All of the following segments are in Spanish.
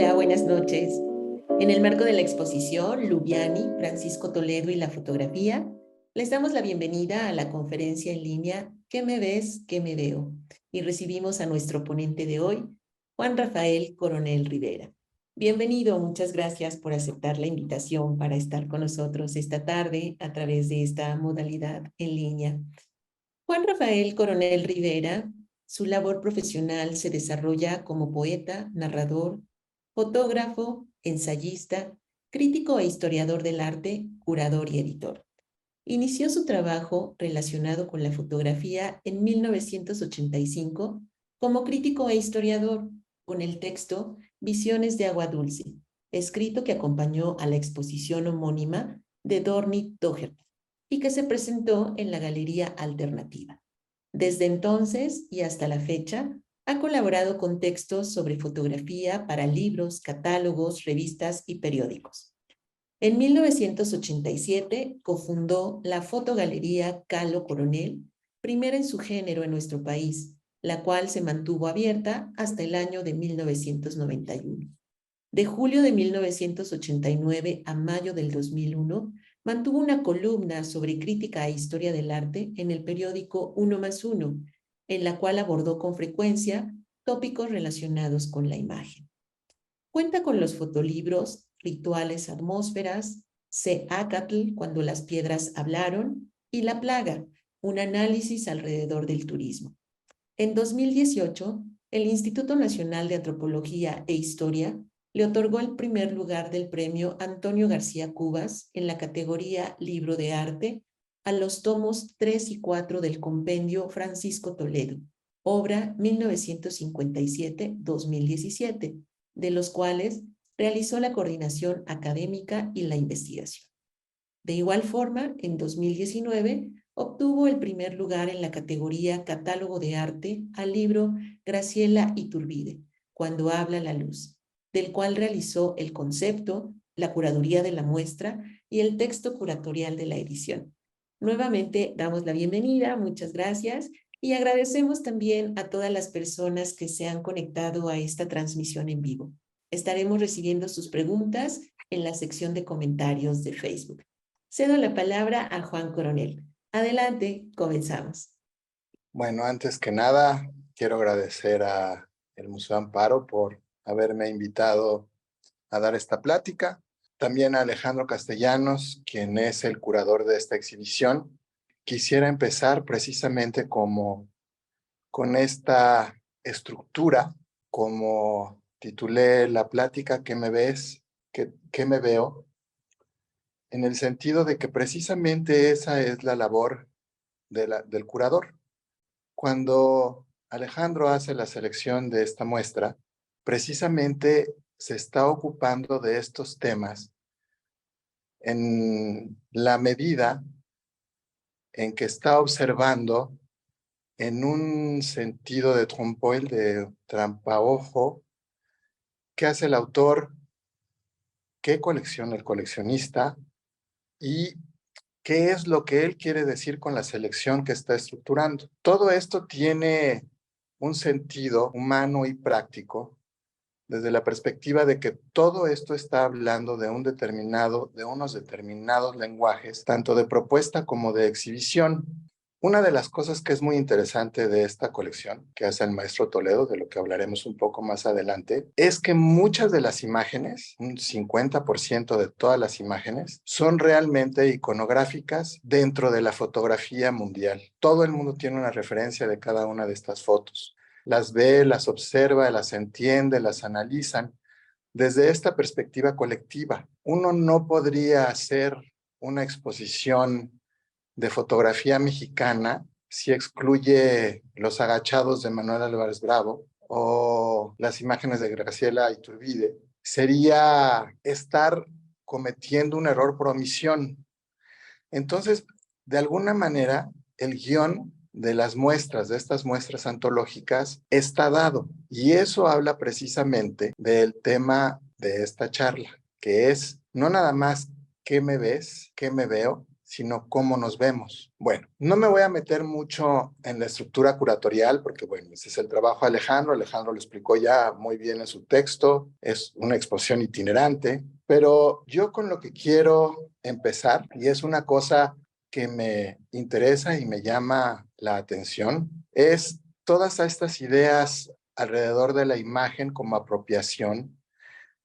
Hola, buenas noches. En el marco de la exposición Lubiani, Francisco Toledo y la fotografía, les damos la bienvenida a la conferencia en línea ¿Qué me ves? ¿Qué me veo? Y recibimos a nuestro ponente de hoy, Juan Rafael Coronel Rivera. Bienvenido, muchas gracias por aceptar la invitación para estar con nosotros esta tarde a través de esta modalidad en línea. Juan Rafael Coronel Rivera, su labor profesional se desarrolla como poeta, narrador, fotógrafo, ensayista, crítico e historiador del arte, curador y editor. Inició su trabajo relacionado con la fotografía en 1985 como crítico e historiador con el texto Visiones de Agua Dulce, escrito que acompañó a la exposición homónima de Dornit Doherty y que se presentó en la Galería Alternativa. Desde entonces y hasta la fecha, ha colaborado con textos sobre fotografía para libros, catálogos, revistas y periódicos. En 1987 cofundó la Fotogalería Calo Coronel, primera en su género en nuestro país, la cual se mantuvo abierta hasta el año de 1991. De julio de 1989 a mayo del 2001, mantuvo una columna sobre crítica e historia del arte en el periódico Uno más Uno, en la cual abordó con frecuencia tópicos relacionados con la imagen. Cuenta con los fotolibros Rituales Atmósferas, Acatl, Cuando las piedras hablaron, y La plaga, un análisis alrededor del turismo. En 2018, el Instituto Nacional de Antropología e Historia le otorgó el primer lugar del premio Antonio García Cubas en la categoría Libro de Arte a los tomos 3 y 4 del compendio Francisco Toledo, obra 1957-2017, de los cuales realizó la coordinación académica y la investigación. De igual forma, en 2019, obtuvo el primer lugar en la categoría Catálogo de Arte al libro Graciela Iturbide, Cuando habla la luz, del cual realizó el concepto, la curaduría de la muestra y el texto curatorial de la edición. Nuevamente damos la bienvenida, muchas gracias, y agradecemos también a todas las personas que se han conectado a esta transmisión en vivo. Estaremos recibiendo sus preguntas en la sección de comentarios de Facebook. Cedo la palabra a Juan Coronel. Adelante, comenzamos. Bueno, antes que nada, quiero agradecer a el Museo Amparo por haberme invitado a dar esta plática. También a Alejandro Castellanos, quien es el curador de esta exhibición. Quisiera empezar precisamente con esta estructura, como titulé la plática ¿Qué me ves? ¿Qué me veo? En el sentido de que precisamente esa es la labor del curador. Cuando Alejandro hace la selección de esta muestra, precisamente se está ocupando de estos temas en la medida en que está observando en un sentido de trompe-l'œil, de trampaojo, qué hace el autor, qué colecciona el coleccionista y qué es lo que él quiere decir con la selección que está estructurando. Todo esto tiene un sentido humano y práctico desde la perspectiva de que todo esto está hablando de unos determinados lenguajes, tanto de propuesta como de exhibición. Una de las cosas que es muy interesante de esta colección que hace el maestro Toledo, de lo que hablaremos un poco más adelante, es que muchas de las imágenes, un 50% de todas las imágenes, son realmente iconográficas dentro de la fotografía mundial. Todo el mundo tiene una referencia de cada una de estas fotos. Las ve, las observa, las entiende, las analizan desde esta perspectiva colectiva. Uno no podría hacer una exposición de fotografía mexicana si excluye los agachados de Manuel Álvarez Bravo o las imágenes de Graciela Iturbide. Sería estar cometiendo un error por omisión. Entonces, de alguna manera, el guión de las muestras, de estas muestras antológicas, está dado. Y eso habla precisamente del tema de esta charla, que es no nada más qué me ves, qué me veo, sino cómo nos vemos. Bueno, no me voy a meter mucho en la estructura curatorial porque, bueno, ese es el trabajo de Alejandro. Alejandro lo explicó ya muy bien en su texto. Es una exposición itinerante, pero yo con lo que quiero empezar, y es una cosa que me interesa y me llama la atención, es todas estas ideas alrededor de la imagen como apropiación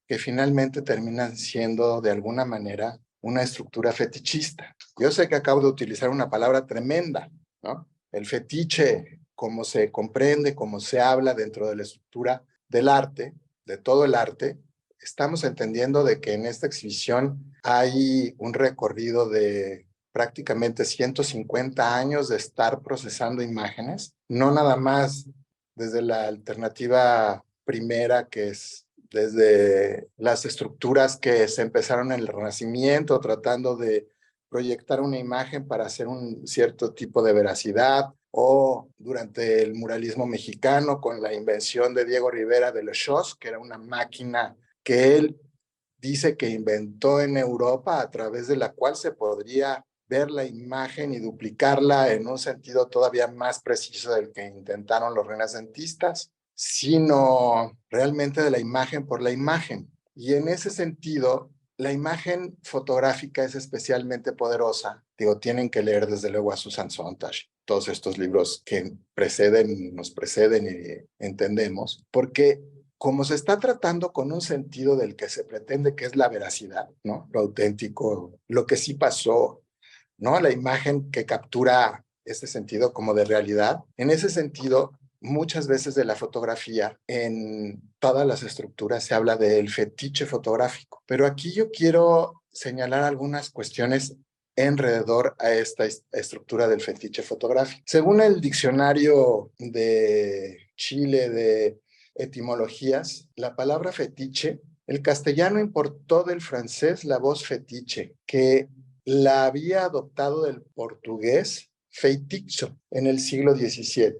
que finalmente terminan siendo de alguna manera una estructura fetichista. Yo sé que acabo de utilizar una palabra tremenda, ¿no? El fetiche, como se comprende, como se habla dentro de la estructura del arte, de todo el arte, estamos entendiendo de que en esta exhibición hay un recorrido de prácticamente 150 años de estar procesando imágenes, no nada más desde la alternativa primera, que es desde las estructuras que se empezaron en el Renacimiento, tratando de proyectar una imagen para hacer un cierto tipo de veracidad, o durante el muralismo mexicano con la invención de Diego Rivera de los Shows, que era una máquina que él dice que inventó en Europa, a través de la cual se podría ver la imagen y duplicarla en un sentido todavía más preciso del que intentaron los renacentistas, sino realmente de la imagen por la imagen. Y en ese sentido, la imagen fotográfica es especialmente poderosa. Digo, tienen que leer desde luego a Susan Sontag, todos estos libros que nos preceden y entendemos, porque como se está tratando con un sentido del que se pretende que es la veracidad, ¿no? Lo auténtico, lo que sí pasó, ¿no? La imagen que captura ese sentido como de realidad. En ese sentido, muchas veces de la fotografía, en todas las estructuras se habla del fetiche fotográfico, pero aquí yo quiero señalar algunas cuestiones alrededor a esta estructura del fetiche fotográfico. Según el diccionario de Chile de etimologías, la palabra fetiche, el castellano importó del francés la voz fetiche, que la había adoptado del portugués feitiço en el siglo XVII.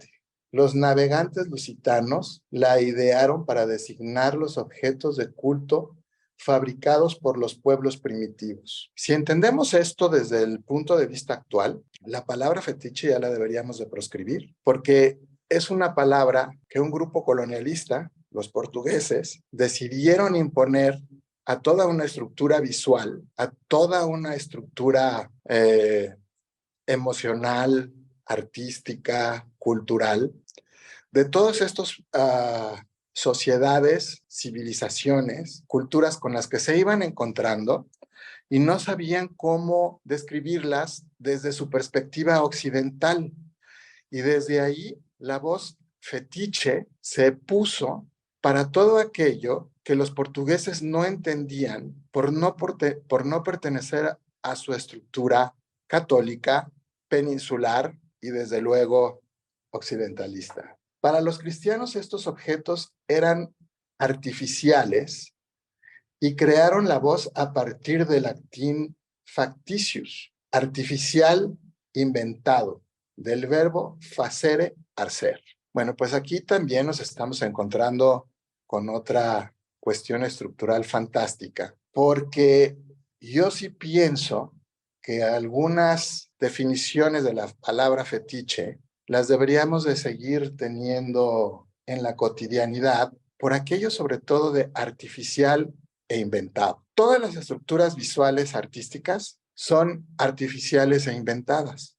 Los navegantes lusitanos la idearon para designar los objetos de culto fabricados por los pueblos primitivos. Si entendemos esto desde el punto de vista actual, la palabra fetiche ya la deberíamos de proscribir, porque es una palabra que un grupo colonialista, los portugueses, decidieron imponer a toda una estructura visual, a toda una estructura emocional, artística, cultural, de todos estos sociedades, civilizaciones, culturas con las que se iban encontrando y no sabían cómo describirlas desde su perspectiva occidental. Y desde ahí la voz fetiche se puso para todo aquello que los portugueses no entendían por no pertenecer a su estructura católica, peninsular y desde luego occidentalista. Para los cristianos estos objetos eran artificiales y crearon la voz a partir del latín factitius, artificial, inventado, del verbo facere, hacer. Bueno, pues aquí también nos estamos encontrando con otra cuestión estructural fantástica, porque yo sí pienso que algunas definiciones de la palabra fetiche las deberíamos de seguir teniendo en la cotidianidad por aquello sobre todo de artificial e inventado. Todas las estructuras visuales artísticas son artificiales e inventadas,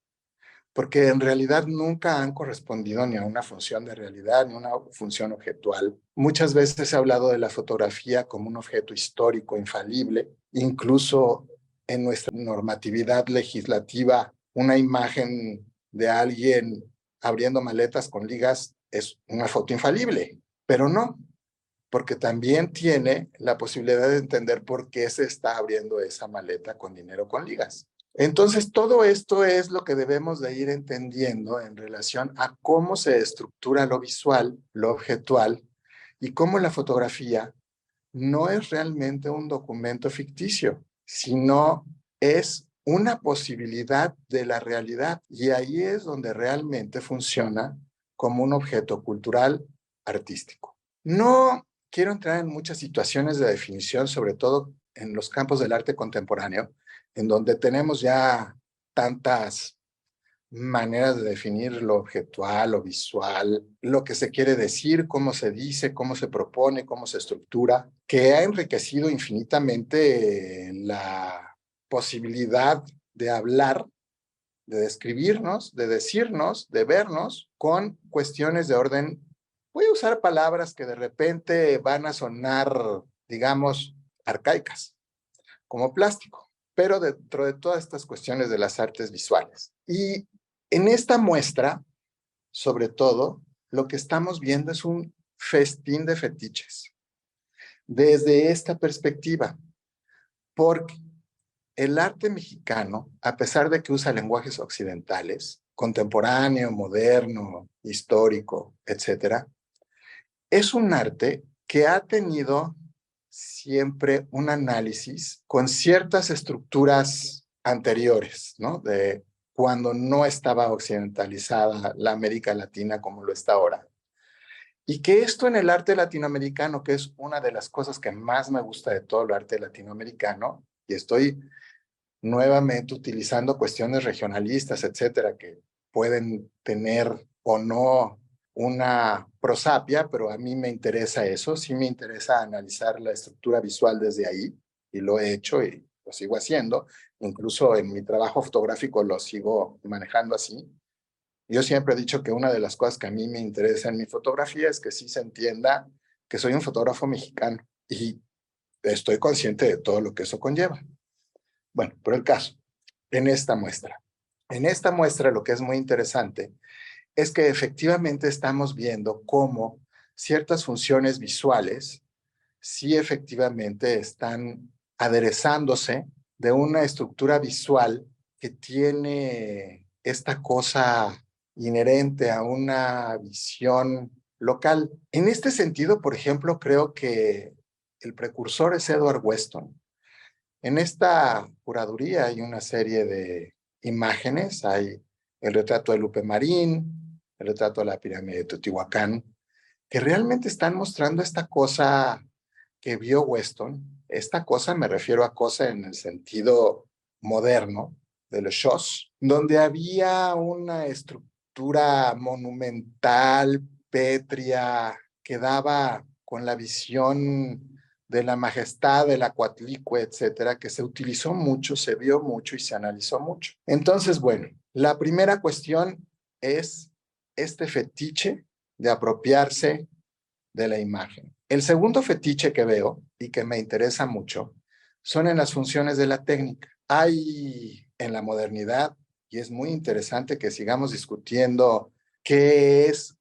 porque en realidad nunca han correspondido ni a una función de realidad ni a una función objetual. Muchas veces se ha hablado de la fotografía como un objeto histórico infalible, incluso en nuestra normatividad legislativa, una imagen de alguien abriendo maletas con ligas es una foto infalible, pero no, porque también tiene la posibilidad de entender por qué se está abriendo esa maleta con dinero con ligas. Entonces, todo esto es lo que debemos de ir entendiendo en relación a cómo se estructura lo visual, lo objetual, y cómo la fotografía no es realmente un documento ficticio, sino es una posibilidad de la realidad. Y ahí es donde realmente funciona como un objeto cultural artístico. No quiero entrar en muchas situaciones de definición, sobre todo en los campos del arte contemporáneo, en donde tenemos ya tantas maneras de definir lo objetual, lo visual, lo que se quiere decir, cómo se dice, cómo se propone, cómo se estructura, que ha enriquecido infinitamente la posibilidad de hablar, de describirnos, de decirnos, de vernos con cuestiones de orden. Voy a usar palabras que de repente van a sonar, digamos, arcaicas, como plástico, pero dentro de todas estas cuestiones de las artes visuales. Y en esta muestra, sobre todo, lo que estamos viendo es un festín de fetiches, desde esta perspectiva, porque el arte mexicano, a pesar de que usa lenguajes occidentales, contemporáneo, moderno, histórico, etcétera, es un arte que ha tenido siempre un análisis con ciertas estructuras anteriores, ¿no? De cuando no estaba occidentalizada la América Latina como lo está ahora. Y que esto en el arte latinoamericano, que es una de las cosas que más me gusta de todo el arte latinoamericano, y estoy nuevamente utilizando cuestiones regionalistas, etcétera, que pueden tener o no una prosapia, pero a mí me interesa eso, sí me interesa analizar la estructura visual desde ahí, y lo he hecho y lo sigo haciendo, incluso en mi trabajo fotográfico lo sigo manejando así. Yo siempre he dicho que una de las cosas que a mí me interesa en mi fotografía es que sí se entienda que soy un fotógrafo mexicano y estoy consciente de todo lo que eso conlleva. Bueno, por el caso, en esta muestra. En esta muestra lo que es muy interesante es que efectivamente estamos viendo cómo ciertas funciones visuales sí efectivamente están aderezándose de una estructura visual que tiene esta cosa inherente a una visión local. En este sentido, por ejemplo, creo que el precursor es Edward Weston. En esta curaduría hay una serie de imágenes, hay el retrato de Lupe Marín, el retrato de la pirámide de Teotihuacán, que realmente están mostrando esta cosa que vio Weston. Esta cosa, me refiero a cosa en el sentido moderno de los shows, donde había una estructura monumental, pétrea, que daba con la visión de la majestad del Acuatlicue, etcétera, que se utilizó mucho, se vio mucho y se analizó mucho. Entonces, bueno, la primera cuestión es este fetiche de apropiarse de la imagen. El segundo fetiche que veo y que me interesa mucho son en las funciones de la técnica. Hay en la modernidad, y es muy interesante que sigamos discutiendo qué es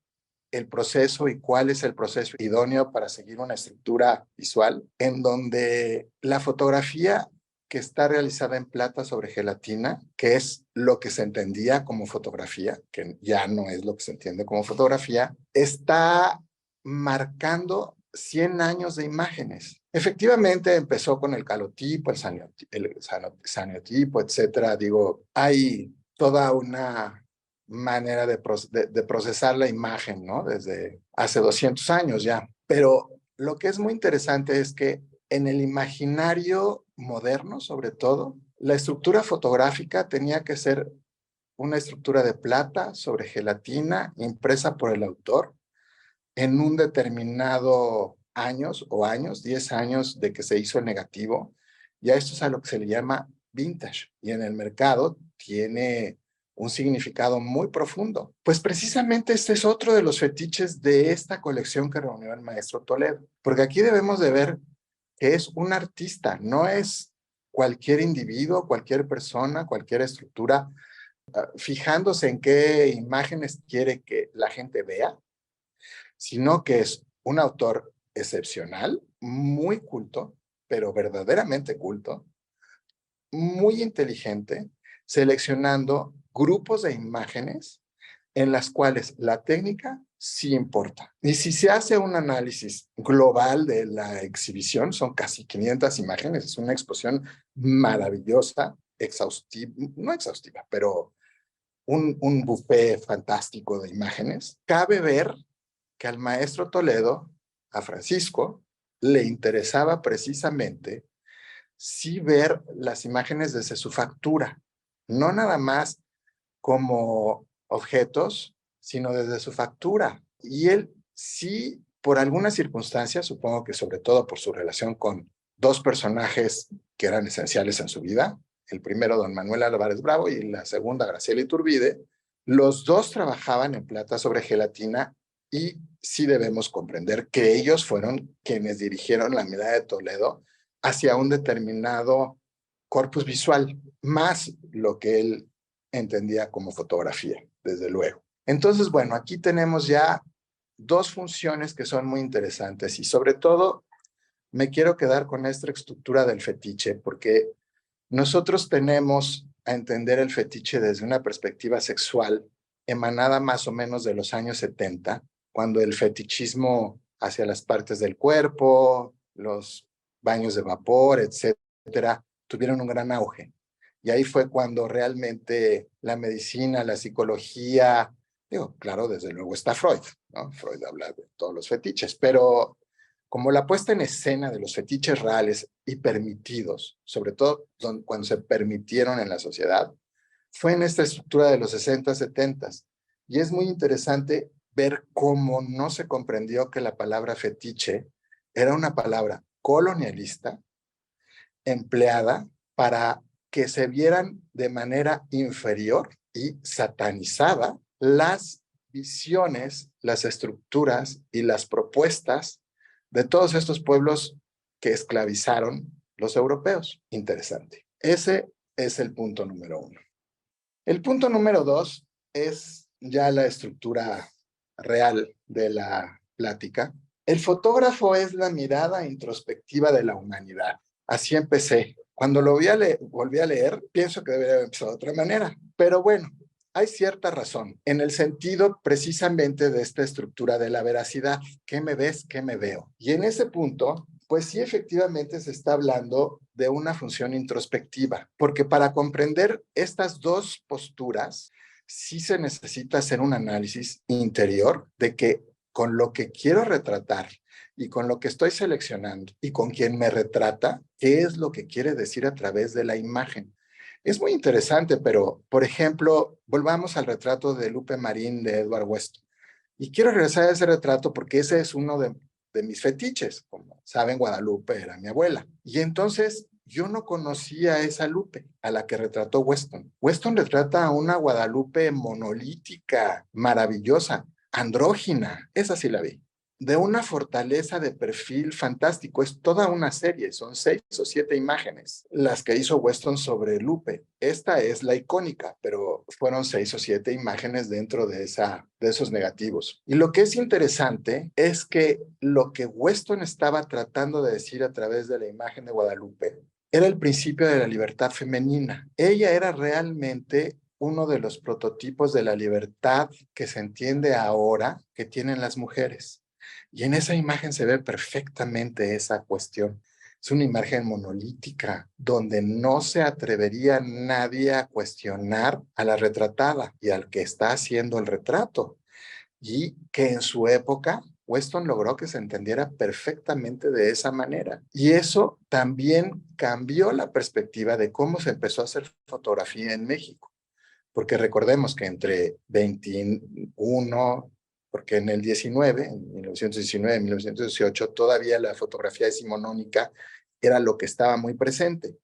el proceso y cuál es el proceso idóneo para seguir una estructura visual, en donde la fotografía que está realizada en plata sobre gelatina, que es lo que se entendía como fotografía, que ya no es lo que se entiende como fotografía, está marcando 100 años de imágenes. Efectivamente empezó con el calotipo, el saniotipo, etcétera. Digo, hay toda una manera de procesar la imagen, ¿no? Desde hace 200 años ya. Pero lo que es muy interesante es que en el imaginario moderno, sobre todo, la estructura fotográfica tenía que ser una estructura de plata sobre gelatina impresa por el autor en un determinado años o años, 10 años de que se hizo el negativo. Ya esto es a lo que se le llama vintage y en el mercado tiene un significado muy profundo. Pues precisamente este es otro de los fetiches de esta colección que reunió el maestro Toledo, porque aquí debemos de ver que es un artista, no es cualquier individuo, cualquier persona, cualquier estructura, fijándose en qué imágenes quiere que la gente vea, sino que es un autor excepcional, muy culto, pero verdaderamente culto, muy inteligente, seleccionando grupos de imágenes en las cuales la técnica sí importa. Y si se hace un análisis global de la exhibición, son casi 500 imágenes, es una exposición maravillosa, exhaustiva, no exhaustiva, pero un buffet fantástico de imágenes. Cabe ver que al maestro Toledo, a Francisco, le interesaba precisamente sí ver las imágenes desde su factura, no nada más como objetos, sino desde su factura. Y él sí, por algunas circunstancias, supongo que sobre todo por su relación con dos personajes que eran esenciales en su vida, el primero don Manuel Álvarez Bravo y la segunda Graciela Iturbide, los dos trabajaban en plata sobre gelatina y sí debemos comprender que ellos fueron quienes dirigieron la Medalla de Toledo hacia un determinado corpus visual, más lo que él entendía como fotografía, desde luego. Entonces, bueno, aquí tenemos ya dos funciones que son muy interesantes y sobre todo me quiero quedar con esta estructura del fetiche porque nosotros tenemos a entender el fetiche desde una perspectiva sexual emanada más o menos de los años 70, cuando el fetichismo hacia las partes del cuerpo, los baños de vapor, etcétera, tuvieron un gran auge. Y ahí fue cuando realmente la medicina, la psicología, digo, claro, desde luego está Freud, ¿no? Freud habla de todos los fetiches, pero como la puesta en escena de los fetiches reales y permitidos, sobre todo cuando se permitieron en la sociedad, fue en esta estructura de los 60, 70. Y es muy interesante ver cómo no se comprendió que la palabra fetiche era una palabra colonialista empleada para que se vieran de manera inferior y satanizada las visiones, las estructuras y las propuestas de todos estos pueblos que esclavizaron los europeos. Interesante. Ese es el punto número uno. El punto número dos es ya la estructura real de la plática. El fotógrafo es la mirada introspectiva de la humanidad. Así empecé. Cuando lo volví a leer, pienso que debería haber empezado de otra manera. Pero bueno, hay cierta razón en el sentido precisamente de esta estructura de la veracidad. ¿Qué me ves? ¿Qué me veo? Y en ese punto, pues sí, efectivamente se está hablando de una función introspectiva, porque para comprender estas dos posturas, sí se necesita hacer un análisis interior de que con lo que quiero retratar y con lo que estoy seleccionando y con quien me retrata, qué es lo que quiere decir a través de la imagen. Es muy interesante, pero, por ejemplo, volvamos al retrato de Lupe Marín de Edward Weston. Y quiero regresar a ese retrato porque ese es uno de mis fetiches. Como saben, Guadalupe era mi abuela. Y entonces yo no conocía a esa Lupe, a la que retrató Weston. Weston retrata a una Guadalupe monolítica, maravillosa, andrógina. Esa sí la vi. De una fortaleza de perfil fantástico. Es toda una serie, son 6 o 7 imágenes las que hizo Weston sobre Lupe. Esta es la icónica, pero fueron 6 o 7 imágenes dentro de esos negativos. Y lo que es interesante es que lo que Weston estaba tratando de decir a través de la imagen de Guadalupe era el principio de la libertad femenina. Ella era realmente uno de los prototipos de la libertad que se entiende ahora que tienen las mujeres. Y en esa imagen se ve perfectamente esa cuestión. Es una imagen monolítica donde no se atrevería nadie a cuestionar a la retratada y al que está haciendo el retrato. Y que en su época Weston logró que se entendiera perfectamente de esa manera. Y eso también cambió la perspectiva de cómo se empezó a hacer fotografía en México. Porque recordemos que entre 21, porque en el 19, en 1919, 1918, todavía la fotografía decimonónica era lo que estaba muy presente.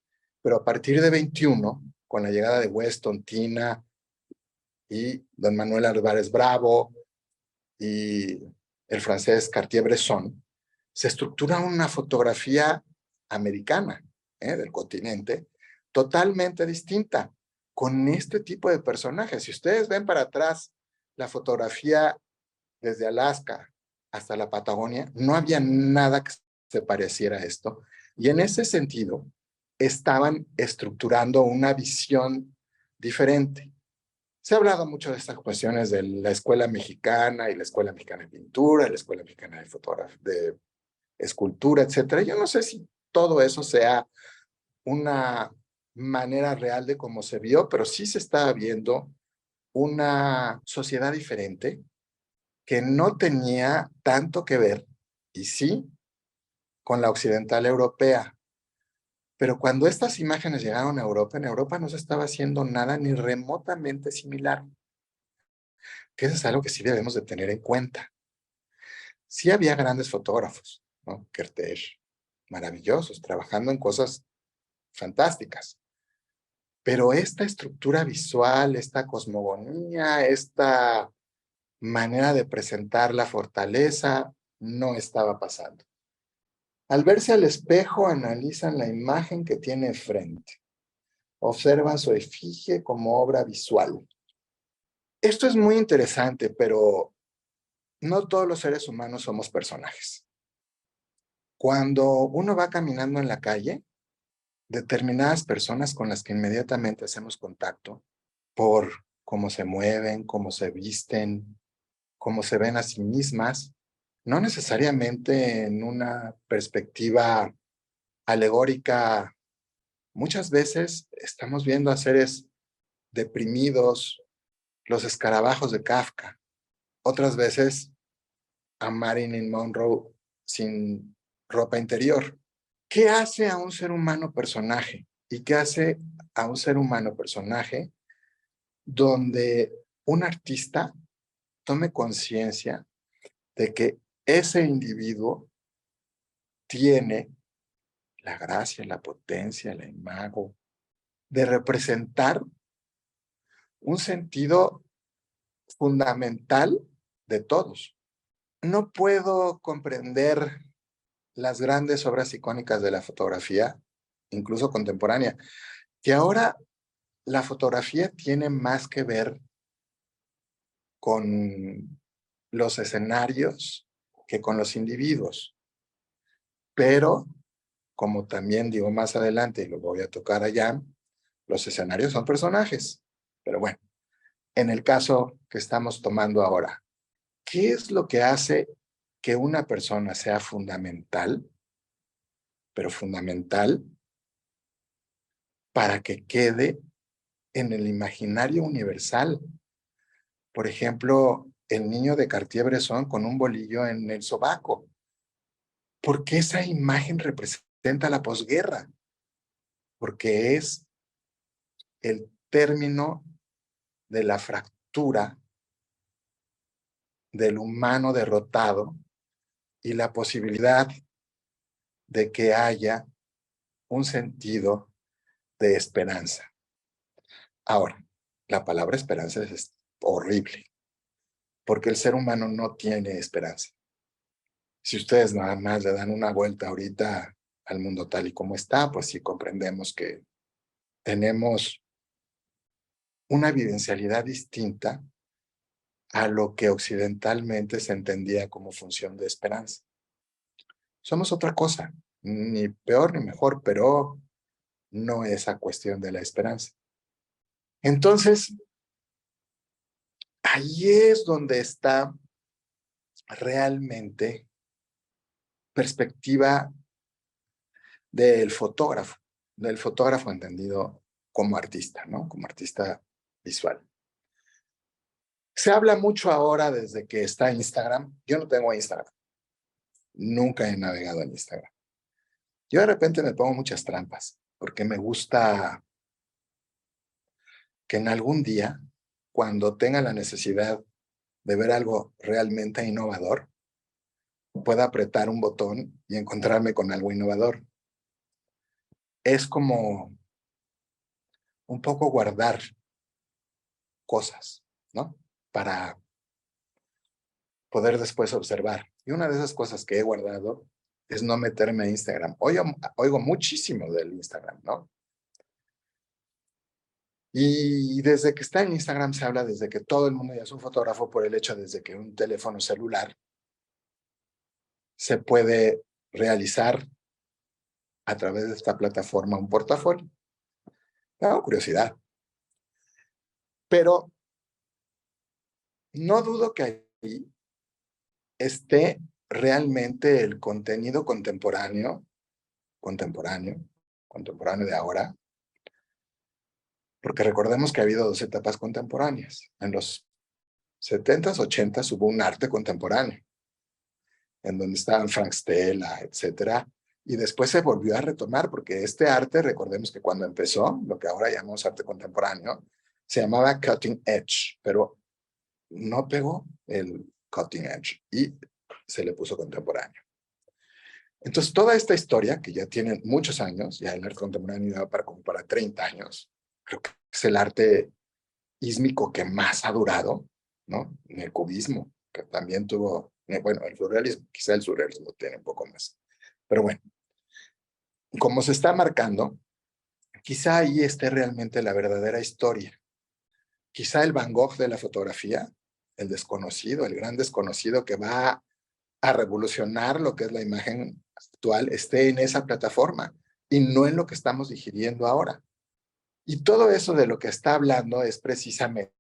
Pero a partir de 21, con la llegada de Weston, Tina y don Manuel Álvarez Bravo y el francés Cartier-Bresson, se estructura una fotografía americana del continente totalmente distinta con este tipo de personajes. Si ustedes ven para atrás la fotografía desde Alaska hasta la Patagonia, no había nada que se pareciera a esto. Y en ese sentido, estaban estructurando una visión diferente. Se ha hablado mucho de estas cuestiones de la escuela mexicana y la escuela mexicana de pintura, la escuela mexicana de escultura, etcétera. Yo no sé si todo eso sea una manera real de cómo se vio, pero sí se estaba viendo una sociedad diferente que no tenía tanto que ver, y sí, con la occidental europea. Pero cuando estas imágenes llegaron a Europa, en Europa no se estaba haciendo nada ni remotamente similar, que eso es algo que sí debemos de tener en cuenta. Sí había grandes fotógrafos, ¿no? Kertész, maravillosos, trabajando en cosas fantásticas. Pero esta estructura visual, esta cosmogonía, esta manera de presentar la fortaleza, no estaba pasando. Al verse al espejo, analizan la imagen que tiene frente. Observan su efigie como obra visual. Esto es muy interesante, pero no todos los seres humanos somos personajes. Cuando uno va caminando en la calle, determinadas personas con las que inmediatamente hacemos contacto, por cómo se mueven, cómo se visten, cómo se ven a sí mismas, no necesariamente en una perspectiva alegórica. Muchas veces estamos viendo a seres deprimidos, los escarabajos de Kafka. Otras veces a Marilyn Monroe sin ropa interior. ¿Qué hace a un ser humano personaje? ¿Y qué hace a un ser humano personaje donde un artista tome conciencia de que ese individuo tiene la gracia, la potencia, el imago de representar un sentido fundamental de todos? No puedo comprender las grandes obras icónicas de la fotografía, incluso contemporánea, que ahora la fotografía tiene más que ver con los escenarios que con los individuos. Pero, como también digo más adelante, y lo voy a tocar allá, los escenarios son personajes. Pero bueno, en el caso que estamos tomando ahora, ¿qué es lo que hace que una persona sea fundamental, pero fundamental para que quede en el imaginario universal? Por ejemplo, el niño de Cartier-Bresson con un bolillo en el sobaco. ¿Por qué esa imagen representa la posguerra? Porque es el término de la fractura del humano derrotado y la posibilidad de que haya un sentido de esperanza. Ahora, la palabra esperanza es horrible, porque el ser humano no tiene esperanza. Si ustedes nada más le dan una vuelta ahorita al mundo tal y como está, pues sí comprendemos que tenemos una vivencialidad distinta a lo que occidentalmente se entendía como función de esperanza. Somos otra cosa, ni peor ni mejor, pero no esa cuestión de la esperanza. Entonces, ahí es donde está realmente perspectiva del fotógrafo entendido como artista, ¿no? Como artista visual. Se habla mucho ahora desde que está Instagram. Yo no tengo Instagram. Nunca he navegado en Instagram. Yo de repente me pongo muchas trampas porque me gusta que en algún día, cuando tenga la necesidad de ver algo realmente innovador, pueda apretar un botón y encontrarme con algo innovador. Es como un poco guardar cosas, ¿no? Para poder después observar. Y una de esas cosas que he guardado es no meterme a Instagram. Oigo muchísimo del Instagram, ¿no? Y desde que está en Instagram se habla desde que todo el mundo ya es un fotógrafo por el hecho desde que un teléfono celular se puede realizar a través de esta plataforma un portafolio. Tengo curiosidad. Pero no dudo que ahí esté realmente el contenido contemporáneo de ahora, porque recordemos que ha habido dos etapas contemporáneas. En los 70s, 80s hubo un arte contemporáneo, en donde estaban Frank Stella, etcétera, y después se volvió a retomar, porque este arte, recordemos que cuando empezó, lo que ahora llamamos arte contemporáneo, se llamaba cutting edge, pero no pegó el cutting edge y se le puso contemporáneo. Entonces, toda esta historia, que ya tiene muchos años, ya el arte contemporáneo ya para 30 años, creo que es el arte ísmico que más ha durado, ¿no? En el cubismo, que también tuvo, bueno, el surrealismo, quizá el surrealismo tiene un poco más. Pero bueno, como se está marcando, quizá ahí esté realmente la verdadera historia. Quizá el Van Gogh de la fotografía, el desconocido, el gran desconocido que va a revolucionar lo que es la imagen actual, esté en esa plataforma y no en lo que estamos digiriendo ahora. Y todo eso de lo que está hablando es precisamente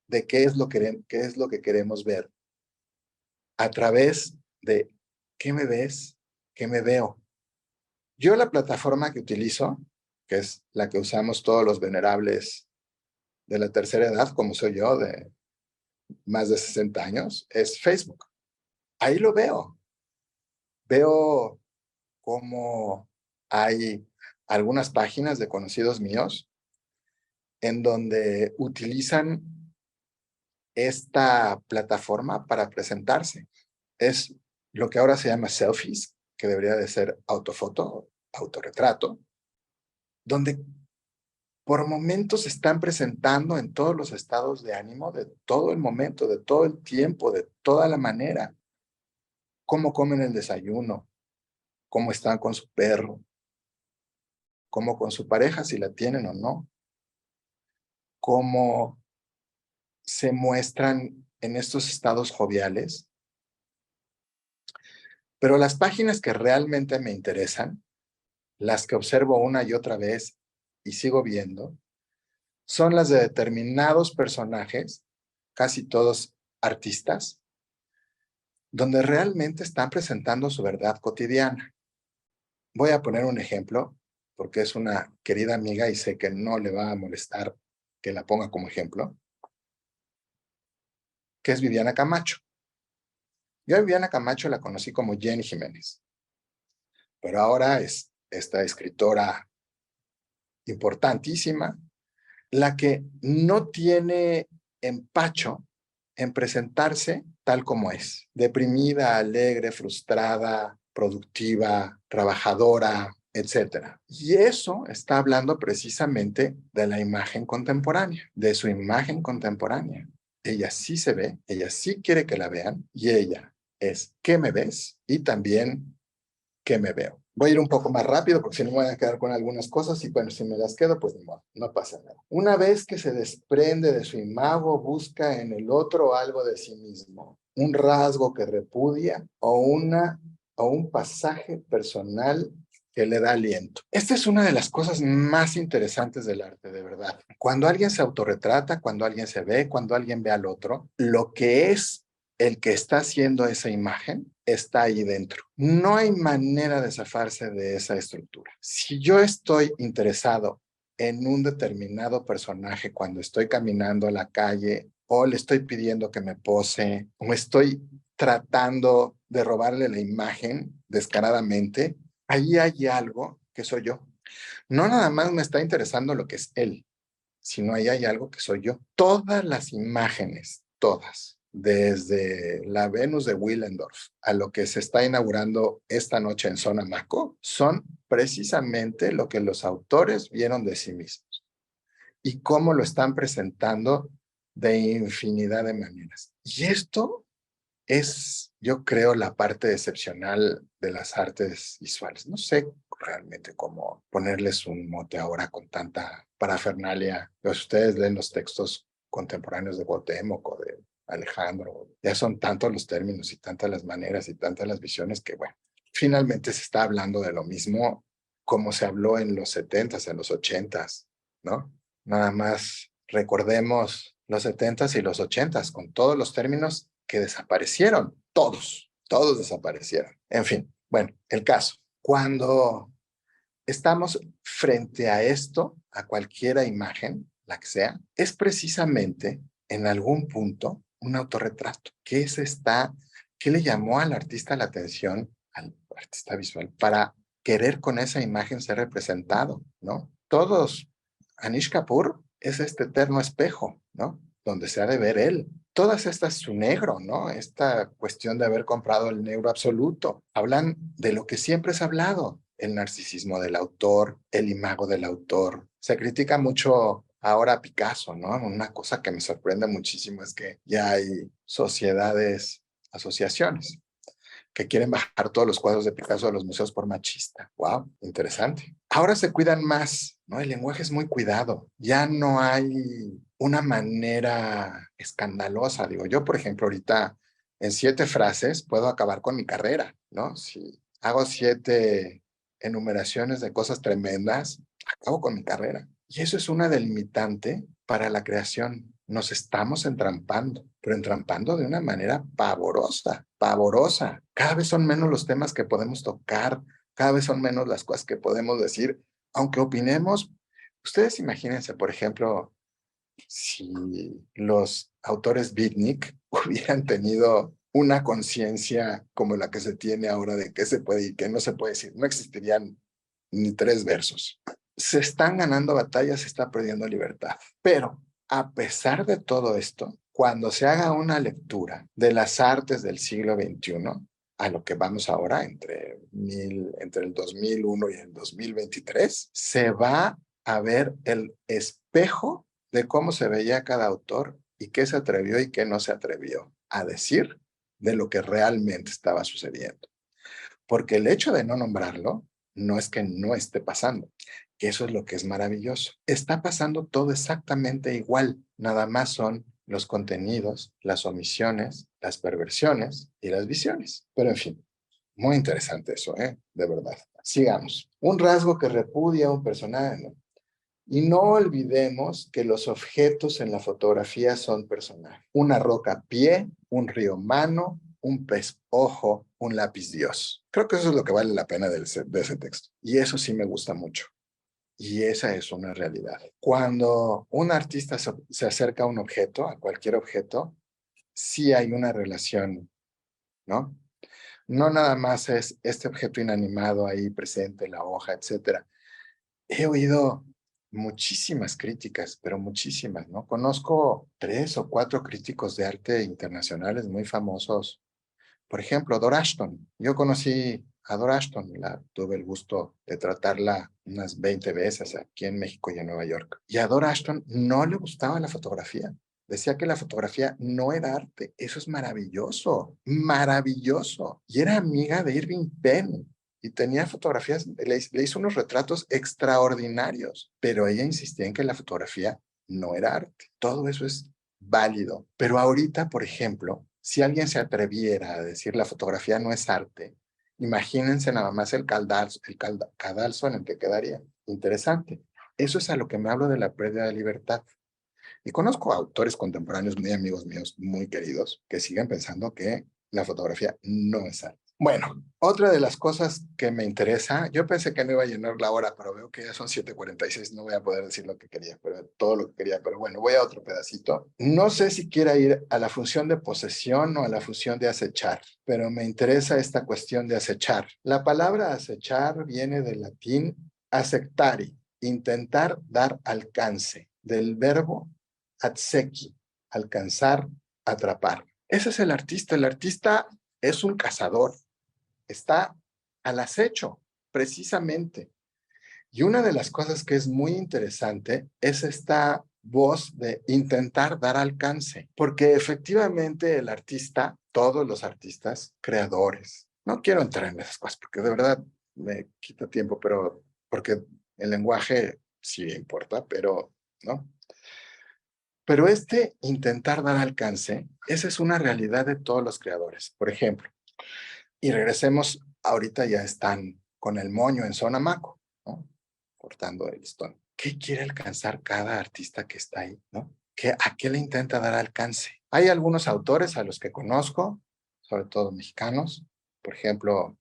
de qué es lo que queremos ver a través de qué me ves, qué me veo. Yo la plataforma que utilizo, que es la que usamos todos los venerables de la tercera edad, como soy yo, de más de 60 años, es Facebook. Ahí lo veo. Veo cómo hay algunas páginas de conocidos míos en donde utilizan esta plataforma para presentarse. Es lo que ahora se llama selfies, que debería de ser autofoto, autorretrato, donde por momentos se están presentando en todos los estados de ánimo, de todo el momento, de todo el tiempo, de toda la manera. Cómo comen el desayuno, cómo están con su perro, cómo con su pareja, si la tienen o no, cómo se muestran en estos estados joviales. Pero las páginas que realmente me interesan, las que observo una y otra vez y sigo viendo, son las de determinados personajes, casi todos artistas, donde realmente están presentando su verdad cotidiana. Voy a poner un ejemplo, porque es una querida amiga y sé que no le va a molestar que la ponga como ejemplo, que es Viviana Camacho. Yo a Viviana Camacho la conocí como Jenny Jiménez, pero ahora es esta escritora importantísima, la que no tiene empacho en presentarse tal como es, deprimida, alegre, frustrada, productiva, trabajadora, etcétera. Y eso está hablando precisamente de la imagen contemporánea, de su imagen contemporánea. Ella sí se ve, ella sí quiere que la vean y ella es ¿qué me ves? Y también ¿qué me veo? Voy a ir un poco más rápido porque si no me voy a quedar con algunas cosas y bueno, si me las quedo, pues no pasa nada. Una vez que se desprende de su imago, busca en el otro algo de sí mismo, un rasgo que repudia o un pasaje personal que le da aliento. Esta es una de las cosas más interesantes del arte, de verdad. Cuando alguien se autorretrata, cuando alguien se ve, cuando alguien ve al otro, lo que es el que está haciendo esa imagen está ahí dentro. No hay manera de zafarse de esa estructura. Si yo estoy interesado en un determinado personaje cuando estoy caminando a la calle o le estoy pidiendo que me pose o estoy tratando de robarle la imagen descaradamente, ahí hay algo que soy yo. No nada más me está interesando lo que es él, sino ahí hay algo que soy yo. Todas las imágenes, todas, desde la Venus de Willendorf a lo que se está inaugurando esta noche en Zona Maco, son precisamente lo que los autores vieron de sí mismos y cómo lo están presentando de infinidad de maneras. Y esto es, yo creo, la parte excepcional de las artes visuales. No sé realmente cómo ponerles un mote ahora con tanta parafernalia. Pues ustedes leen los textos contemporáneos de Cuauhtémoc o de Alejandro. Ya son tantos los términos y tantas las maneras y tantas las visiones que, bueno, finalmente se está hablando de lo mismo como se habló en los 70s, en los 80s, ¿no? Nada más recordemos los 70s y los 80s con todos los términos que desaparecieron, todos desaparecieron. En fin, bueno, el caso. Cuando estamos frente a esto, a cualquiera imagen, la que sea, es precisamente en algún punto un autorretrato. ¿Qué le llamó al artista la atención, al artista visual, para querer con esa imagen ser representado, ¿no? Todos, Anish Kapoor es este eterno espejo, ¿no? Donde se ha de ver él. Todas estas, su negro, ¿no? Esta cuestión de haber comprado el negro absoluto. Hablan de lo que siempre se ha hablado, el narcisismo del autor, el imago del autor. Se critica mucho ahora a Picasso, ¿no? Una cosa que me sorprende muchísimo es que ya hay sociedades, asociaciones, que quieren bajar todos los cuadros de Picasso a los museos por machista. Wow, interesante. Ahora se cuidan más, ¿no? El lenguaje es muy cuidado. Ya no hay una manera escandalosa. Digo, yo, por ejemplo, ahorita en 7 frases puedo acabar con mi carrera, ¿no? Si hago 7 enumeraciones de cosas tremendas, acabo con mi carrera. Y eso es una delimitante para la creación. Nos estamos entrampando, pero entrampando de una manera pavorosa, pavorosa. Cada vez son menos los temas que podemos tocar, cada vez son menos las cosas que podemos decir, aunque opinemos. Ustedes imagínense, por ejemplo, si los autores beatnik hubieran tenido una conciencia como la que se tiene ahora de qué se puede y qué no se puede decir, no existirían ni 3 versos. Se están ganando batallas, se está perdiendo libertad. Pero a pesar de todo esto, cuando se haga una lectura de las artes del siglo XXI, a lo que vamos ahora entre el 2001 y el 2023, se va a ver el espejo de cómo se veía cada autor y qué se atrevió y qué no se atrevió a decir de lo que realmente estaba sucediendo. Porque el hecho de no nombrarlo no es que no esté pasando, que eso es lo que es maravilloso. Está pasando todo exactamente igual, nada más son los contenidos, las omisiones, las perversiones y las visiones. Pero en fin, muy interesante eso, de verdad. Sigamos. Un rasgo que repudia a un personaje, ¿no? Y no olvidemos que los objetos en la fotografía son personajes. Una roca pie, un río mano, un pez ojo, un lápiz Dios. Creo que eso es lo que vale la pena de ese texto. Y eso sí me gusta mucho. Y esa es una realidad. Cuando un artista se acerca a un objeto, a cualquier objeto, sí hay una relación, ¿no? No nada más es este objeto inanimado ahí presente, la hoja, etcétera. He oído muchísimas críticas, pero muchísimas, ¿no? Conozco 3 o 4 críticos de arte internacionales muy famosos. Por ejemplo, Dora Ashton. Yo conocí a Dora Ashton, tuve el gusto de tratarla unas 20 veces aquí en México y en Nueva York. Y a Dora Ashton no le gustaba la fotografía. Decía que la fotografía no era arte. Eso es maravilloso, maravilloso. Y era amiga de Irving Penn y tenía fotografías, le hizo unos retratos extraordinarios, pero ella insistía en que la fotografía no era arte. Todo eso es válido. Pero ahorita, por ejemplo, si alguien se atreviera a decir la fotografía no es arte, imagínense nada más el cadalso en el que quedaría. Interesante. Eso es a lo que me hablo de la pérdida de libertad. Y conozco autores contemporáneos muy amigos míos, muy queridos, que siguen pensando que la fotografía no es arte. Bueno, otra de las cosas que me interesa, yo pensé que no iba a llenar la hora, pero veo que ya son 7:46, no voy a poder decir lo que quería, pero todo lo que quería, pero bueno, voy a otro pedacito. No sé si quiera ir a la función de posesión o a la función de acechar, pero me interesa esta cuestión de acechar. La palabra acechar viene del latín acectari, intentar dar alcance, del verbo atseki, alcanzar, atrapar. Ese es el artista. El artista es un cazador, está al acecho, precisamente. Y una de las cosas que es muy interesante es esta voz de intentar dar alcance, porque efectivamente el artista, todos los artistas, creadores, no quiero entrar en esas cosas porque de verdad me quita tiempo, pero porque el lenguaje sí importa, pero no. Pero este intentar dar alcance, esa es una realidad de todos los creadores. Por ejemplo, y regresemos, ahorita ya están con el moño en zona maco, ¿no? Cortando el listón. ¿Qué quiere alcanzar cada artista que está ahí, ¿no? ¿A qué le intenta dar alcance? Hay algunos autores a los que conozco, sobre todo mexicanos, por ejemplo,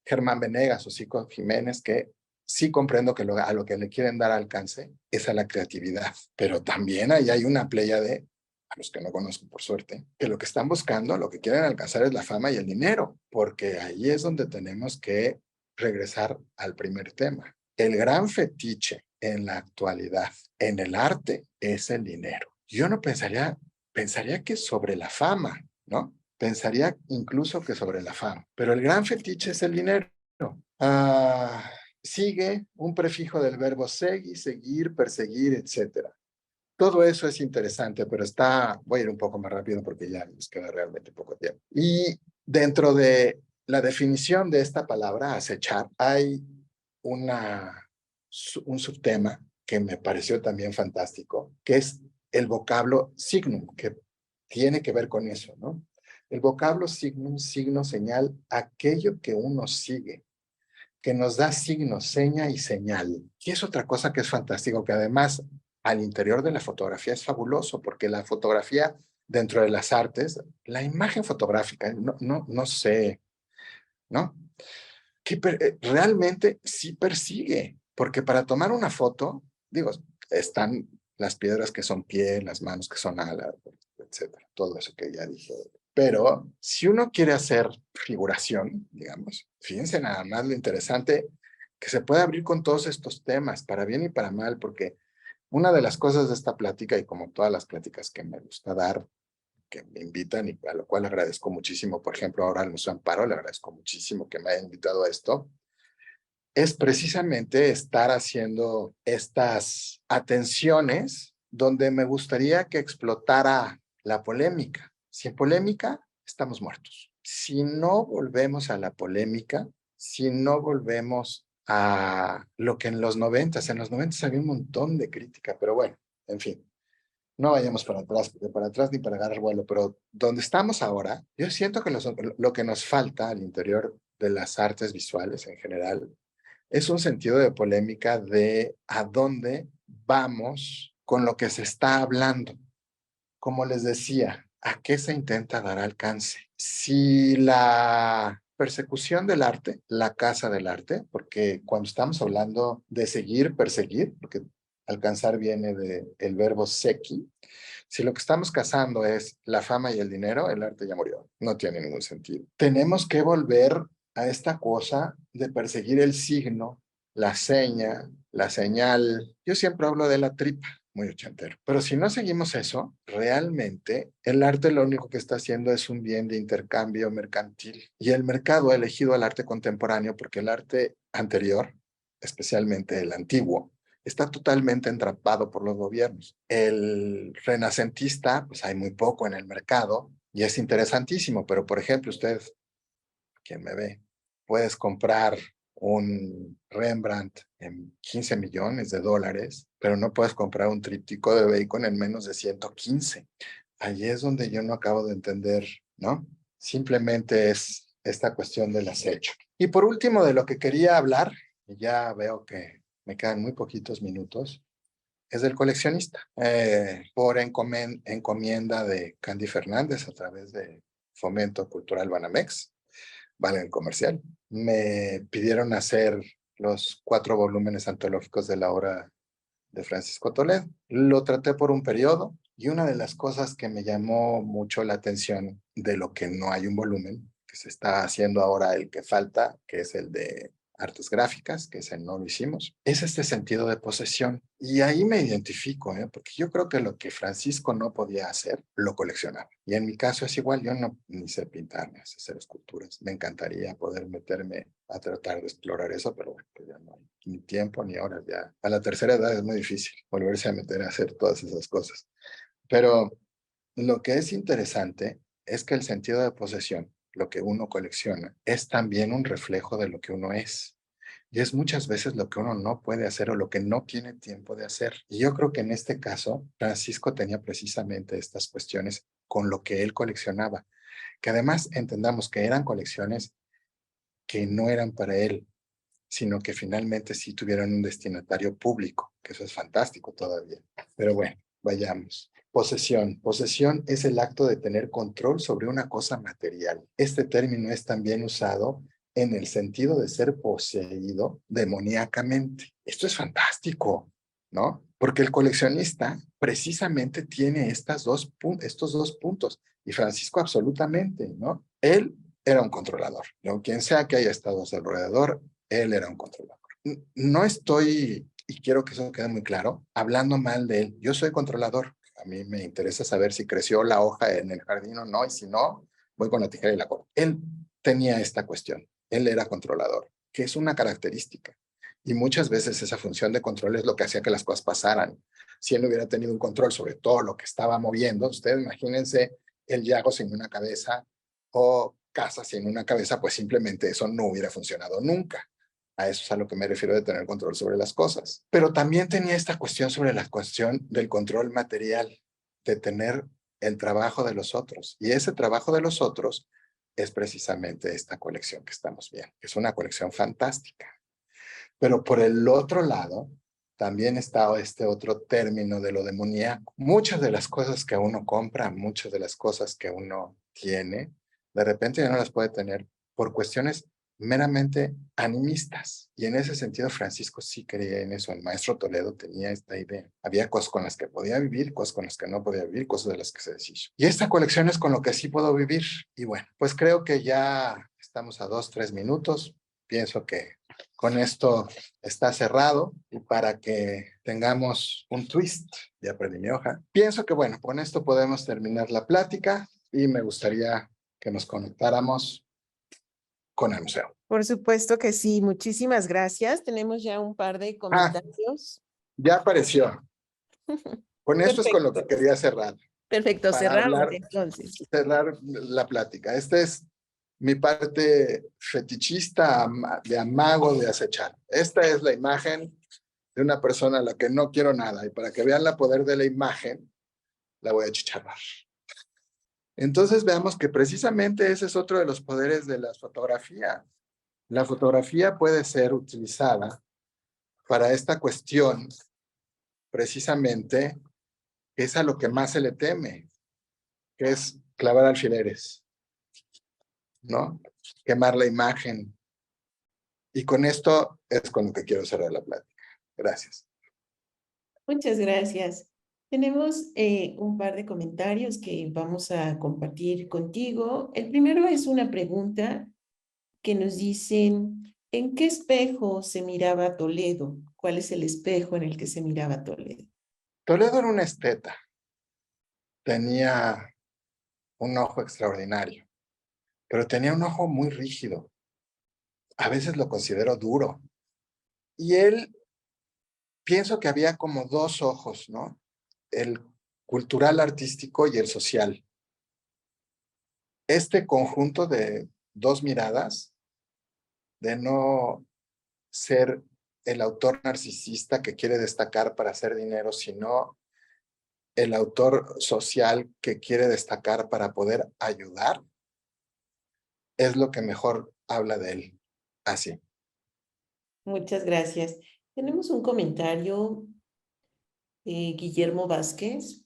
Germán Venegas o Cico Jiménez, que sí comprendo que a lo que le quieren dar alcance es a la creatividad, pero también ahí hay una playa de, a los que no conozco por suerte, que lo que están buscando, lo que quieren alcanzar es la fama y el dinero, porque ahí es donde tenemos que regresar al primer tema. El gran fetiche en la actualidad, en el arte, es el dinero. Yo no pensaría que sobre la fama, ¿no? Pensaría incluso que sobre la fama, pero el gran fetiche es el dinero. Sigue un prefijo del verbo segui, seguir, perseguir, etcétera. Todo eso es interesante, pero voy a ir un poco más rápido porque ya nos queda realmente poco tiempo. Y dentro de la definición de esta palabra, acechar, hay un subtema que me pareció también fantástico, que es el vocablo signum, que tiene que ver con eso, ¿no? El vocablo signum, signo, señal, aquello que uno sigue, que nos da signo, seña y señal. Y es otra cosa que es fantástico, que además al interior de la fotografía es fabuloso, porque la fotografía dentro de las artes, la imagen fotográfica, no sé, ¿no? Realmente sí persigue, porque para tomar una foto, digo, están las piedras que son pie, las manos que son alas, etcétera, todo eso que ya dije. Pero si uno quiere hacer figuración, digamos, fíjense nada más lo interesante que se puede abrir con todos estos temas, para bien y para mal, porque una de las cosas de esta plática, y como todas las pláticas que me gusta dar, que me invitan y a lo cual agradezco muchísimo, por ejemplo, ahora al Museo Amparo, le agradezco muchísimo que me haya invitado a esto, es precisamente estar haciendo estas atenciones donde me gustaría que explotara la polémica. Sin polémica, estamos muertos. Si no volvemos a la polémica, si no volvemos a lo que en los 90s había un montón de crítica, pero bueno, en fin, no vayamos para atrás, porque para atrás ni para agarrar vuelo, pero donde estamos ahora, yo siento que lo que nos falta al interior de las artes visuales en general es un sentido de polémica de a dónde vamos con lo que se está hablando. Como les decía, ¿a qué se intenta dar alcance? Si la persecución del arte, la caza del arte, porque cuando estamos hablando de seguir, perseguir, porque alcanzar viene del verbo sequi, si lo que estamos cazando es la fama y el dinero, el arte ya murió. No tiene ningún sentido. Tenemos que volver a esta cosa de perseguir el signo, la seña, la señal. Yo siempre hablo de la tripa, muy ochentero. Pero si no seguimos eso, realmente el arte lo único que está haciendo es un bien de intercambio mercantil. Y el mercado ha elegido el arte contemporáneo porque el arte anterior, especialmente el antiguo, está totalmente entrampado por los gobiernos. El renacentista, pues hay muy poco en el mercado y es interesantísimo, pero por ejemplo, usted, quien me ve, puedes comprar un Rembrandt en 15 millones de dólares, pero no puedes comprar un tríptico de Bacon en menos de 115. Ahí es donde yo no acabo de entender, ¿no? Simplemente es esta cuestión del acecho. Y por último, de lo que quería hablar, y ya veo que me quedan muy poquitos minutos, es del coleccionista. Por encomienda de Candy Fernández a través de Fomento Cultural Banamex, vale el comercial, me pidieron hacer los 4 volúmenes antológicos de la obra de Francisco Toledo. Lo traté por un periodo y una de las cosas que me llamó mucho la atención de lo que no hay un volumen, que se está haciendo ahora el que falta, que es el de artes gráficas, que ese no lo hicimos, es este sentido de posesión. Y ahí me identifico, porque yo creo que lo que Francisco no podía hacer, lo coleccionaba. Y en mi caso es igual, yo no ni sé pintar, ni sé hacer esculturas. Me encantaría poder meterme a tratar de explorar eso, pero bueno, pues ya no hay ni tiempo ni horas. Ya a la tercera edad es muy difícil volverse a meter a hacer todas esas cosas. Pero lo que es interesante es que el sentido de posesión, lo que uno colecciona, es también un reflejo de lo que uno es. Y es muchas veces lo que uno no puede hacer o lo que no tiene tiempo de hacer. Y yo creo que en este caso, Francisco tenía precisamente estas cuestiones con lo que él coleccionaba, que además entendamos que eran colecciones que no eran para él, sino que finalmente sí tuvieron un destinatario público, que eso es fantástico todavía. Pero bueno, vayamos. Posesión. Posesión es el acto de tener control sobre una cosa material. Este término es también usado en el sentido de ser poseído demoníacamente. Esto es fantástico, ¿no? Porque el coleccionista precisamente tiene estos dos puntos, y Francisco absolutamente, ¿no? Él era un controlador, ¿no? Quien sea que haya estado a su alrededor, Él era un controlador. No estoy, y quiero que eso quede muy claro, hablando mal de él. Yo soy controlador. A mí me interesa saber si creció la hoja en el jardín o no, y si no, voy con la tijera y la corto. Él tenía esta cuestión. Él era controlador, que es una característica. Y muchas veces esa función de control es lo que hacía que las cosas pasaran. Si él hubiera tenido un control sobre todo lo que estaba moviendo, ustedes imagínense el Yago sin una cabeza o Casa sin una cabeza, pues simplemente eso no hubiera funcionado nunca. A eso es a lo que me refiero de tener control sobre las cosas. Pero también tenía esta cuestión sobre la cuestión del control material, de tener el trabajo de los otros. Y ese trabajo de los otros es precisamente esta colección que estamos viendo. Es una colección fantástica. Pero por el otro lado, también está este otro término de lo demoníaco. Muchas de las cosas que uno compra, muchas de las cosas que uno tiene, de repente ya no las puede tener por cuestiones meramente animistas. Y en ese sentido, Francisco sí creía en eso. El maestro Toledo tenía esta idea. Había cosas con las que podía vivir, cosas con las que no podía vivir, cosas de las que se deshizo. Y esta colección es con lo que sí puedo vivir. Y bueno, pues creo que ya estamos a 2, 3 minutos. Pienso que con esto está cerrado y para que tengamos un twist, ya perdí mi hoja. Pienso que bueno, con esto podemos terminar la plática y me gustaría que nos conectáramos con el museo. Por supuesto que sí, muchísimas gracias. Tenemos ya un par de Ah, comentarios. ya apareció. Con esto es con lo Perfecto, que quería cerrar, perfecto, para cerramos hablar, entonces. cerrar la plática. Esta es mi parte fetichista de amago de acechar. Esta es la imagen de una persona a la que no quiero nada y para que vean el poder de la imagen, la voy a chicharrar. Entonces veamos que precisamente ese es otro de los poderes de la fotografía. La fotografía puede ser utilizada para esta cuestión, precisamente, que es a lo que más se le teme, que es clavar alfileres, ¿no? Quemar la imagen. Y con esto es con lo que quiero cerrar la plática. Gracias. Muchas gracias. Tenemos un par de comentarios que vamos a compartir contigo. El primero es una pregunta que nos dicen, ¿en qué espejo se miraba Toledo? ¿Cuál es el espejo en el que se miraba Toledo? Toledo era un esteta. Tenía un ojo extraordinario, pero tenía un ojo muy rígido. A veces lo considero duro. Y él, pienso que había como dos ojos, ¿no? El cultural artístico y el social. Este conjunto de dos miradas, de no ser el autor narcisista que quiere destacar para hacer dinero, sino el autor social que quiere destacar para poder ayudar, es lo que mejor habla de él. Así. Muchas gracias. Tenemos un comentario de Guillermo Vázquez.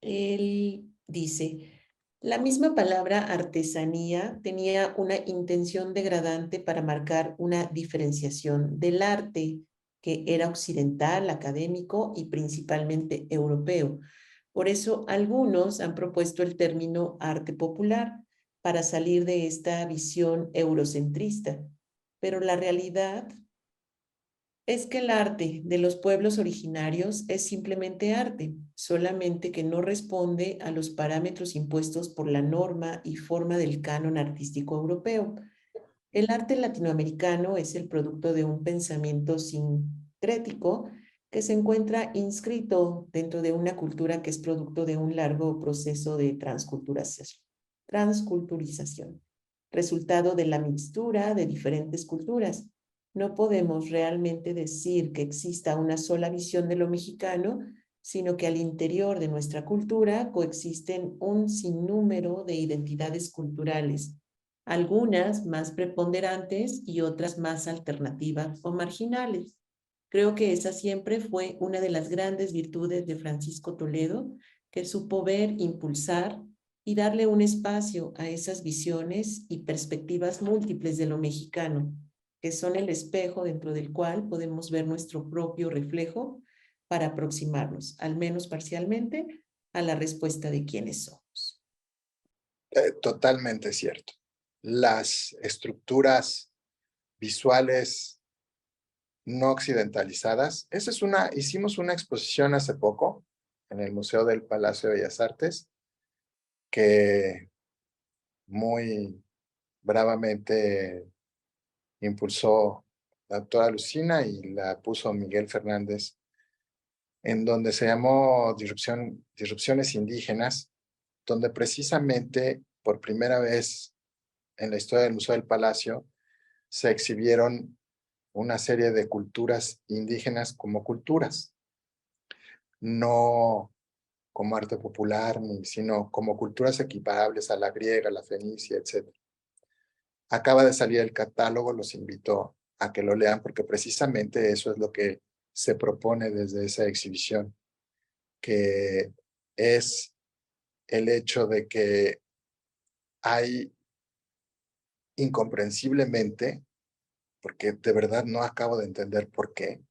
Él dice, la misma palabra artesanía tenía una intención degradante para marcar una diferenciación del arte, que era occidental, académico y principalmente europeo. Por eso algunos han propuesto el término arte popular para salir de esta visión eurocentrista. Pero la realidad es que el arte de los pueblos originarios es simplemente arte, solamente que no responde a los parámetros impuestos por la norma y forma del canon artístico europeo. El arte latinoamericano es el producto de un pensamiento sincrético que se encuentra inscrito dentro de una cultura que es producto de un largo proceso de transculturización, resultado de la mixtura de diferentes culturas. No podemos realmente decir que exista una sola visión de lo mexicano, sino que al interior de nuestra cultura coexisten un sinnúmero de identidades culturales, algunas más preponderantes y otras más alternativas o marginales. Creo que esa siempre fue una de las grandes virtudes de Francisco Toledo, que supo ver, impulsar y darle un espacio a esas visiones y perspectivas múltiples de lo mexicano, que son el espejo dentro del cual podemos ver nuestro propio reflejo para aproximarnos, al menos parcialmente, a la respuesta de quiénes somos. Totalmente cierto. Las estructuras visuales no occidentalizadas. Hicimos una exposición hace poco en el Museo del Palacio de Bellas Artes que muy bravamente impulsó la doctora Lucina y la puso Miguel Fernández, en donde se llamó Disrupciones Indígenas, donde precisamente por primera vez en la historia del Museo del Palacio se exhibieron una serie de culturas indígenas como culturas, no como arte popular, sino como culturas equiparables a la griega, la fenicia, etc. Acaba de salir el catálogo, los invito a que lo lean porque precisamente eso es lo que se propone desde esa exhibición, que es el hecho de que hay incomprensiblemente, porque de verdad no acabo de entender por qué,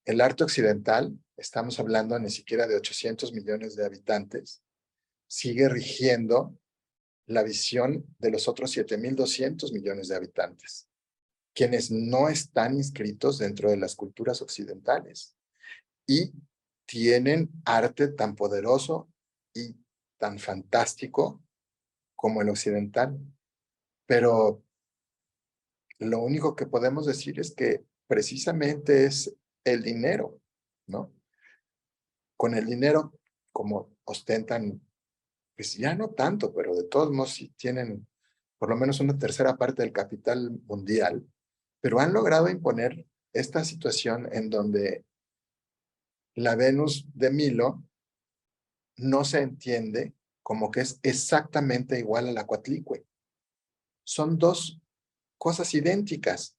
el arte occidental, estamos hablando ni siquiera de 800 millones de habitantes, sigue rigiendo la visión de los otros 7.200 millones de habitantes, quienes no están inscritos dentro de las culturas occidentales y tienen arte tan poderoso y tan fantástico como el occidental. Pero lo único que podemos decir es que precisamente es el dinero, ¿no? Con el dinero, como ostentan, pues ya no tanto, pero de todos modos sí tienen por lo menos una tercera parte del capital mundial, pero han logrado imponer esta situación en donde la Venus de Milo no se entiende como que es exactamente igual a la Coatlicue. Son dos cosas idénticas,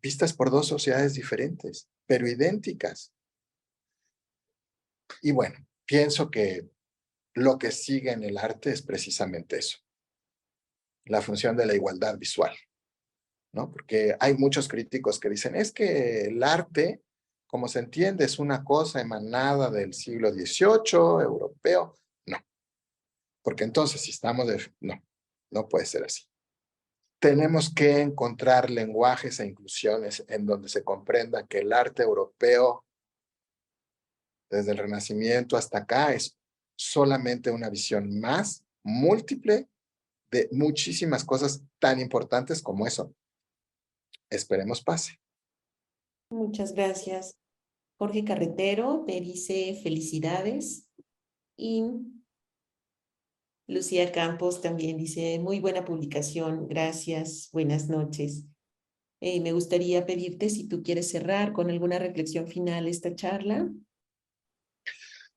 vistas por dos sociedades diferentes, pero idénticas. Y bueno, pienso que lo que sigue en el arte es precisamente eso, la función de la igualdad visual, ¿no? Porque hay muchos críticos que dicen, es que el arte, como se entiende, es una cosa emanada del siglo XVIII, europeo. No, porque entonces si estamos de... No, no puede ser así. Tenemos que encontrar lenguajes e inclusiones en donde se comprenda que el arte europeo, desde el Renacimiento hasta acá, es solamente una visión más múltiple de muchísimas cosas tan importantes como eso. Esperemos pase. Muchas gracias. Jorge Carretero te dice felicidades y Lucía Campos también dice muy buena publicación, gracias, buenas noches. Me gustaría pedirte si tú quieres cerrar con alguna reflexión final esta charla.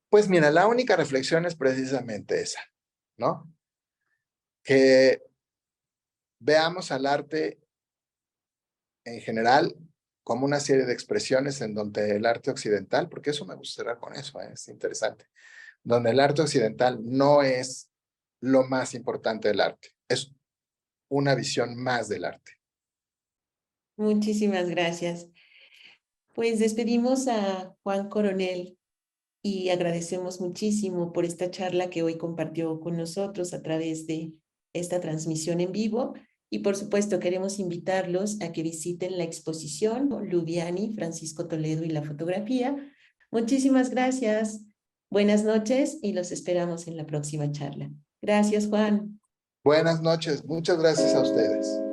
Pues mira, la única reflexión es precisamente esa, ¿no? Que veamos al arte en general como una serie de expresiones en donde el arte occidental, porque eso me gusta cerrar con eso, es interesante, donde el arte occidental no es lo más importante del arte, es una visión más del arte. Muchísimas gracias. Pues despedimos a Juan Coronel y agradecemos muchísimo por esta charla que hoy compartió con nosotros a través de esta transmisión en vivo. Y por supuesto queremos invitarlos a que visiten la exposición Lubiani, Francisco Toledo y la fotografía. Muchísimas gracias. Buenas noches y los esperamos en la próxima charla. Gracias, Juan. Buenas noches, muchas gracias a ustedes.